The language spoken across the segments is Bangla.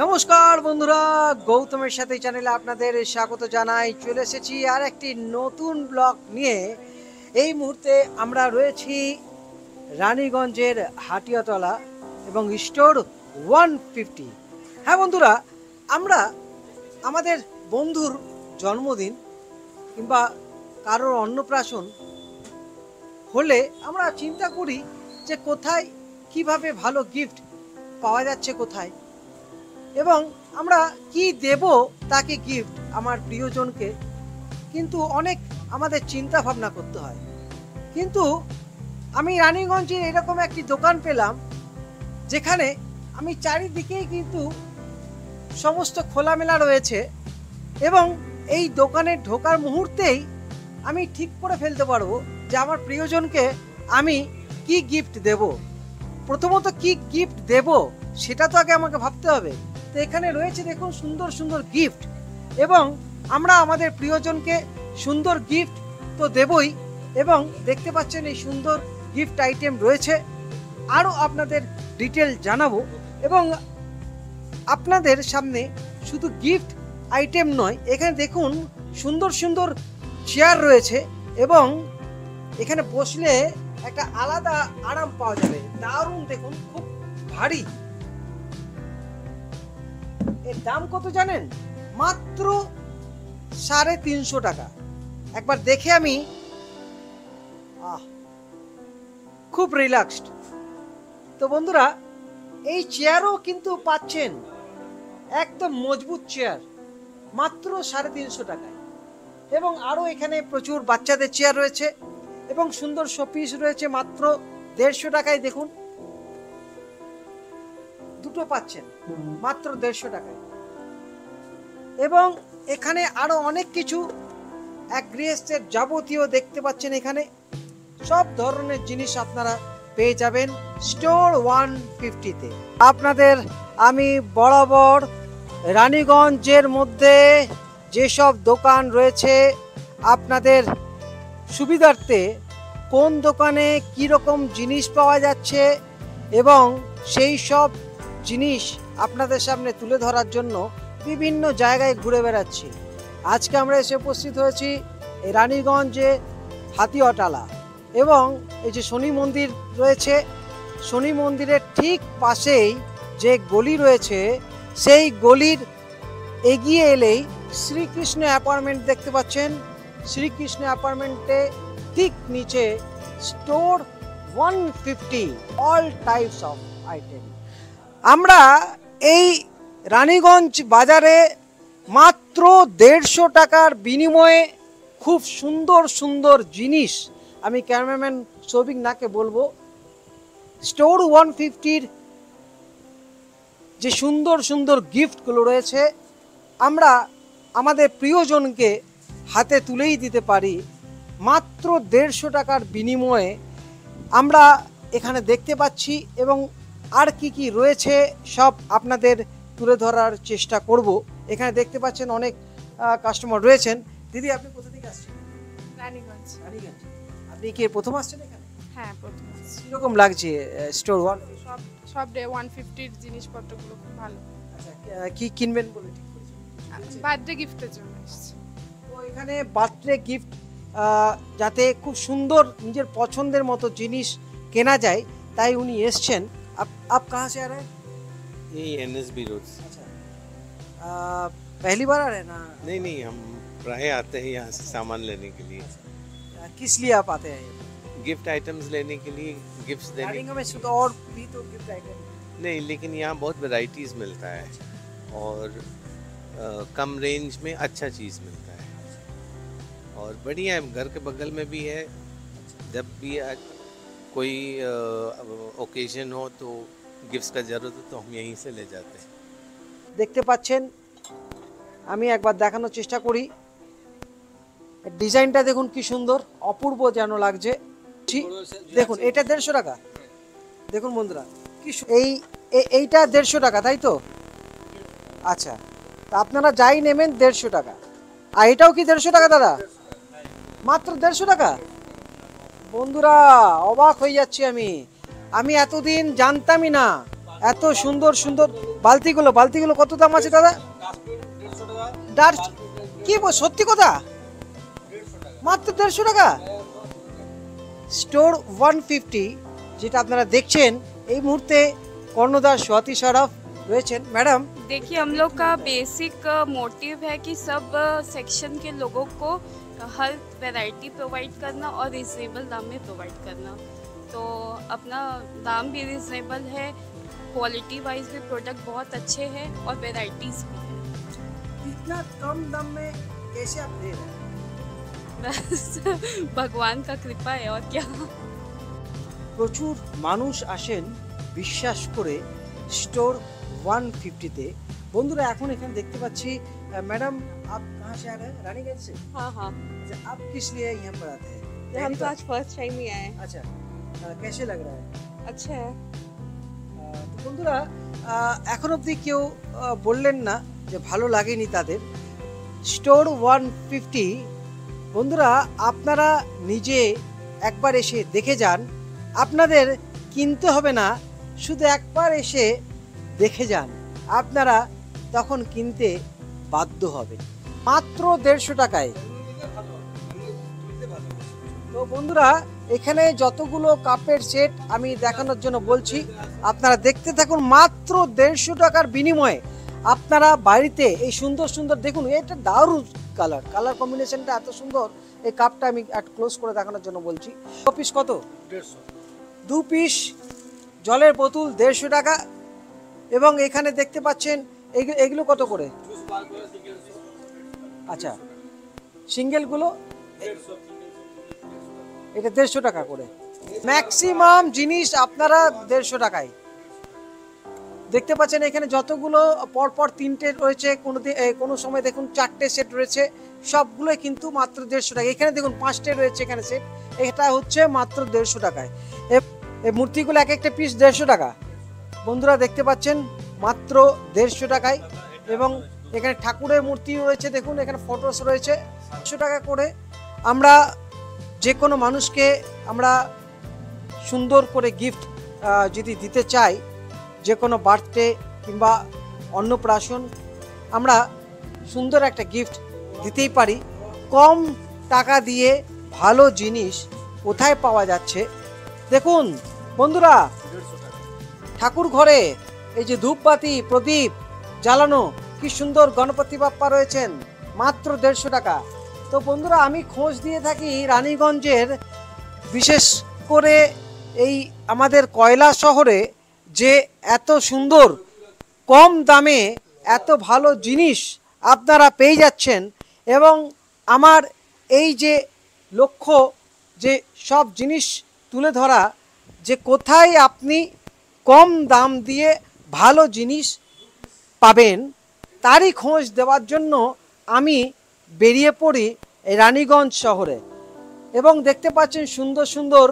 নমস্কার বন্ধুরা, গৌতমের সাথে চ্যানেলে আপনাদের স্বাগত জানাই। চলে এসেছি আর একটি নতুন ব্লগ নিয়ে। এই মুহূর্তে আমরা রয়েছি রানীগঞ্জের হাটিয়াতলা এবং স্টোর 150। হ্যাঁ বন্ধুরা, আমরা আমাদের বন্ধুর জন্মদিন কিংবা কারোর অন্নপ্রাশন হলে আমরা চিন্তা করি যে কোথায় কিভাবে ভালো গিফট পাওয়া যাচ্ছে কোথায়, এবং আমরা কি দেব তাকে গিফট আমার প্রিয়জনকে। কিন্তু অনেক আমাদের চিন্তা ভাবনা করতে হয়। কিন্তু আমি রানীগঞ্জে এরকম একটি দোকান পেলাম যেখানে আমি চারিদিকেই কিন্তু সমস্ত খোলামেলা রয়েছে, এবং এই দোকানে ঢোকার মুহূর্তেই আমি ঠিক করে ফেলতে পারবো যে আমার প্রিয়জনকে আমি কি গিফট দেব। প্রথমত কি গিফট দেব সেটা তো আগে আমাকে ভাবতে হবে। তো এখানে রয়েছে দেখুন সুন্দর সুন্দর গিফট, এবং আমরা আমাদের প্রিয়জনকে সুন্দর গিফট তো দেবই, এবং দেখতে পাচ্ছেন এই সুন্দর গিফট আইটেম রয়েছে। আরও আপনাদের ডিটেল জানাবো, এবং আপনাদের সামনে শুধু গিফট আইটেম নয়, এখানে দেখুন সুন্দর সুন্দর চেয়ার রয়েছে, এবং এখানে বসলে একটা আলাদা আরাম পাওয়া যাবে। দারুণ, দেখুন খুব ভারী। এর দাম কত জানেন? মাত্র 350 টাকা। একবার দেখে আমি খুব রিল্যাক্সড। তো বন্ধুরা, এই চেয়ারও কিন্তু পাচ্ছেন একদম মজবুত চেয়ার মাত্র 350 টাকায়। এবং আরও এখানে প্রচুর বাচ্চাদের চেয়ার রয়েছে, এবং সুন্দর শোপিস রয়েছে মাত্র 150 টাকায়। দেখুন দুটো পাচ্ছেন মাত্র 150 টাকায়। এবং এখানে আরো অনেক কিছু অ্যাগ্রিয়েস্টের যাবতীয় দেখতে পাচ্ছেন। এখানে সব ধরনের জিনিস আপনারা পেয়ে যাবেন স্টোর 150-তে। আপনাদের আমি বরাবর রানীগঞ্জের মধ্যে যেসব দোকান রয়েছে আপনাদের সুবিধার্থে কোন দোকানে কি রকম জিনিস পাওয়া যাচ্ছে এবং সেই সব জিনিস আপনাদের সামনে তুলে ধরার জন্য বিভিন্ন জায়গায় ঘুরে বেড়াচ্ছি। আজকে আমরা এসে উপস্থিত হয়েছি রানীগঞ্জে হাতিওয়াটালা, এবং এই যে শনি মন্দির রয়েছে, শনি মন্দিরের ঠিক পাশেই যে গলি রয়েছে সেই গলির এগিয়ে এলেই শ্রীকৃষ্ণ অ্যাপার্টমেন্ট দেখতে পাচ্ছেন। শ্রীকৃষ্ণ অ্যাপার্টমেন্টে ঠিক নিচে store 150, all types of item. আমরা এই রানীগঞ্জ বাজারে মাত্র 150 টাকার বিনিময়ে খুব সুন্দর সুন্দর জিনিস, আমি ক্যামেরাম্যান সৌভিক নাকে বলবো, স্টোর 150-র যে সুন্দর সুন্দর গিফটগুলো রয়েছে আমরা আমাদের প্রিয়জনকে হাতে তুলেই দিতে পারি মাত্র 150 টাকার বিনিময়ে। আমরা এখানে দেখতে পাচ্ছি, এবং আর কি কি রয়েছে সব আপনাদের তুলে ধরার চেষ্টা করব। এখানে দেখতে পাচ্ছেন অনেক কাস্টমার রয়েছেন। দিদি, আপনি কোথা থেকে আসছেন? রানীগঞ্জ। রানীগঞ্জ। আপনি কি প্রথম আসছেন এখানে? হ্যাঁ, প্রথম আসছি। কিরকম লাগছে স্টোর 1? সব 150-র জিনিসপত্রগুলো খুব ভালো। আচ্ছা, কি কিনবেন বলে ঠিক করেছেন? বার্থডে গিফটের জন্য এসেছি। তো এখানে বার্থডে গিফট যাতে খুব সুন্দর নিজের পছন্দের মতো জিনিস কেনা যায়, তাই উনি এসছেন। आप कहाँ से आ रहे हैं? यही NSB रोड से। अच्छा, पहली बार आ रहे हैं ना? नहीं नहीं, हम प्राय आते हैं यहाँ से सामान लेने के लिए, किस लिए आप आते हैं? गिफ्ट आइटम्स लेने के लिए, गिफ्ट्स देने। रानीगंज में तो और भी तो गिफ्ट आइटम। नहीं, लेकिन यहाँ बहुत वैरायटीज मिलता है और कम रेंज में अच्छा चीज़ मिलता है, और बढ़िया है। घर के बगल में भी है, जब भी कोई ओकेजन हो तो गिफ्ट्स का ज़रूरत है तो हम यहीं से ले जाते हैं। দেখতে পাচ্ছেন, আমি একবার দেখানোর চেষ্টা করি। ডিজাইনটা দেখুন কি সুন্দর, অপূর্ব যেন লাগছে। দেখুন এটা 150 টাকা। দেখুন বন্ধুরা, কি এইটা 150 টাকা, তাই তো? আচ্ছা, তা আপনারা যাই নেবেন 150 টাকা। আর এটাও কি 150 টাকা দাদা? মাত্র 150 টাকা। বন্ধুরা, অবাক হয়ে যাচ্ছি আমি এতদিন জানতামই না এত সুন্দর সুন্দর বালতিগুলো কত দাম আছে দাদা? ডার কি সত্যি কথা? মাত্র 150 টাকা। স্টোর 150 যেটা আপনারা দেখছেন এই মুহূর্তে কর্ণধার स्वाति सराफ রয়েছেন। ম্যাডাম देखिए हम लोग का बेसिक मोटिव है कि सब सेक्शन के लोगों को हर वैरायटी प्रोवाइड करना और रिजनेबल दाम में प्रोवाइड करना। तो अपना दाम भी रिजनेबल है, क्वालिटी वाइज भी प्रोडक्ट बहुत अच्छे हैं और वैरायटीज़ भी हैं। इतना कम दाम में कैसे आप दे रहे हैं? बस भगवान का कृपा है और क्या। প্রচুর মানুষ আসেন বিশ্বাস করে স্টোর 150-তে। বন্ধুরা এখন এখানে দেখতে পাচ্ছি मैडम आप कहाँ से आ रहे हैं? रानीगंज से। हाँ हाँ, अच्छा, आप किस लिए यहाँ पर आते हैं? हम तो आज फर्स्ट टाइम ही आए हैं। अच्छा, कैसे लग रहा है? अच्छा है। তো বন্ধুরা এখন অবধি কেউ বললেন না যে ভালো লাগেনি তাদের। স্টোর 150 বন্ধুরা আপনারা নিজে একবার এসে দেখে যান, আপনাদের কিনতে হবে না, শুধু একবার এসে দেখে যান, আপনারা তখন কিনতে বাধ্য হবেন মাত্র 150 টাকায়। তো বন্ধুরা এখানে যতগুলো কাপের সেট আমি দেখানোর জন্য বলছি, আপনারা দেখতে থাকুন। মাত্র 150 টাকার বিনিময়ে আপনারা বাড়িতে এই সুন্দর সুন্দর দেখুন, এটা দারুণ কালার কম্বিনেশনটা এত সুন্দর। এই কাপটা আমি একটু ক্লোজ করে দেখানোর জন্য বলছি। 2 পিস কত? 2 পিস জলের বোতল 150 টাকা। এবং এখানে দেখতে পাচ্ছেন এগুলো কত করে? আচ্ছা, সিঙ্গেলগুলো এটা 150 টাকা করে। ম্যাক্সিমাম জিনিস আপনারা 150 টাকায় দেখতে পাচ্ছেন। এখানে যতগুলো পরপর 3টে রয়েছে, কোনো সময় দেখুন 4টে সেট রয়েছে, সবগুলোই কিন্তু মাত্র 150 টাকা। এখানে দেখুন 5টে রয়েছে এখানে সেট, এটা হচ্ছে মাত্র 150 টাকায়। এই মূর্তিগুলো এক একটা পিস 150 টাকা। বন্ধুরা দেখতে পাচ্ছেন মাত্র 150 টাকায়। এবং এখানে ঠাকুরের মূর্তি রয়েছে, দেখুন এখানে ফটোস রয়েছে। 100 টাকা করে আমরা যে কোনো মানুষকে আমরা সুন্দর করে গিফট যদি দিতে চাই, যে কোনো বার্থডে কিংবা অন্নপ্রাশন, আমরা সুন্দর একটা গিফট দিতেই পারি। কম টাকা দিয়ে ভালো জিনিস কোথায় পাওয়া যাচ্ছে দেখুন বন্ধুরা। ঠাকুর ঘরে এই যে ধূপবাতি প্রদীপ জ্বালানো, কি সুন্দর গণপতি বাপ্পা রয়েছেন, মাত্র 150 টাকা। তো বন্ধুরা আমি খোঁজ দিয়ে থাকি রানীগঞ্জের, বিশেষ করে এই আমাদের কয়লা শহরে, যে এত সুন্দর কম দামে এত ভালো জিনিস আপনারা পেয়ে যাচ্ছেন। এবং আমার এই যে লক্ষ্য, যে সব জিনিস তুলে ধরা, যে কোথায় আপনি কম দাম দিয়ে ভালো জিনিস পাবেন, তারই খোঁজ দেওয়ার জন্য আমি বেরিয়ে পড়ি এই রানীগঞ্জ শহরে। এবং দেখতে পাচ্ছেন সুন্দর সুন্দর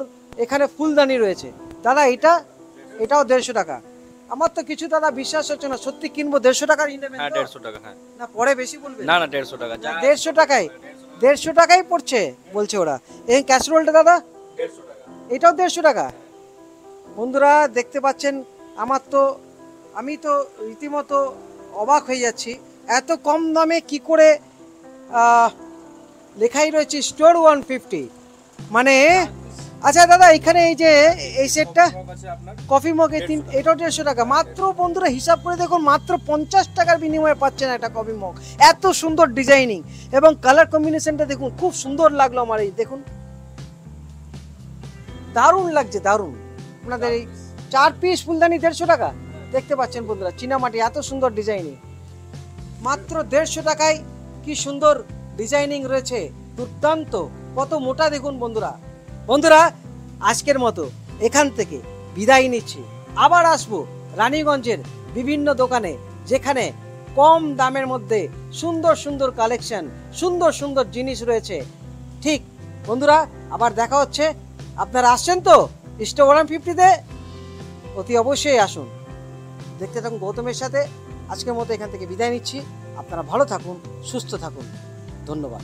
এখানে ফুলদানি রয়েছে। দাদা এটাও 150 টাকা। আমার তো কিছু দাদা বিশ্বাস হচ্ছে না, সত্যি কিনবো 150 টাকার? হ্যাঁ 150 টাকা। হ্যাঁ না পরে বেশি বলবে? না না 150 টাকা। 150 টাকাই পড়ছে বলছে ওরা। এই ক্যাসরোলটা দাদা 150 টাকা। এটাও 150 টাকা। বন্ধুরা দেখতে পাচ্ছেন, আমি তো রীতিমতো অবাক হয়ে যাচ্ছি, এত কম দামে কি করে লেখাই রয়েছে স্টোর 150। মানে আচ্ছা দাদা এখানে এই যে এই সেটটা কফি মগ, এটাও 150 টাকা মাত্র। বন্ধুরা হিসাব করে দেখুন, মাত্র 50 টাকার বিনিময়ে পাচ্ছেন একটা কফি মগ। এত সুন্দর ডিজাইনিং এবং কালার কম্বিনেশনটা দেখুন, খুব সুন্দর লাগলো আমার। এই দেখুন দারুণ লাগছে, দারুণ। আপনাদের এই 4 পিস ফুলদানি 150 টাকা দেখতে পাচ্ছেন বন্ধুরা, চীনামাটি, এত সুন্দর ডিজাইনিং মাত্র 150 টাকায়। কি সুন্দর ডিজাইনিং রয়েছে, দুর্দান্ত। কত মোটা দেখুন বন্ধুরা আজকের মতো এখান থেকে বিদায় নিচ্ছি। আবার আসবো রানীগঞ্জের বিভিন্ন দোকানে, যেখানে কম দামের মধ্যে সুন্দর সুন্দর কালেকশন, সুন্দর সুন্দর জিনিস রয়েছে। ঠিক বন্ধুরা, আবার দেখা হচ্ছে। আপনারা আসছেন তো স্টোর 150-তে? অতি অবশ্যই আসুন। দেখতে থাকুন গৌতমের সাথে। আজকের মতো এখান থেকে বিদায় নিচ্ছি। আপনারা ভালো থাকুন, সুস্থ থাকুন। ধন্যবাদ।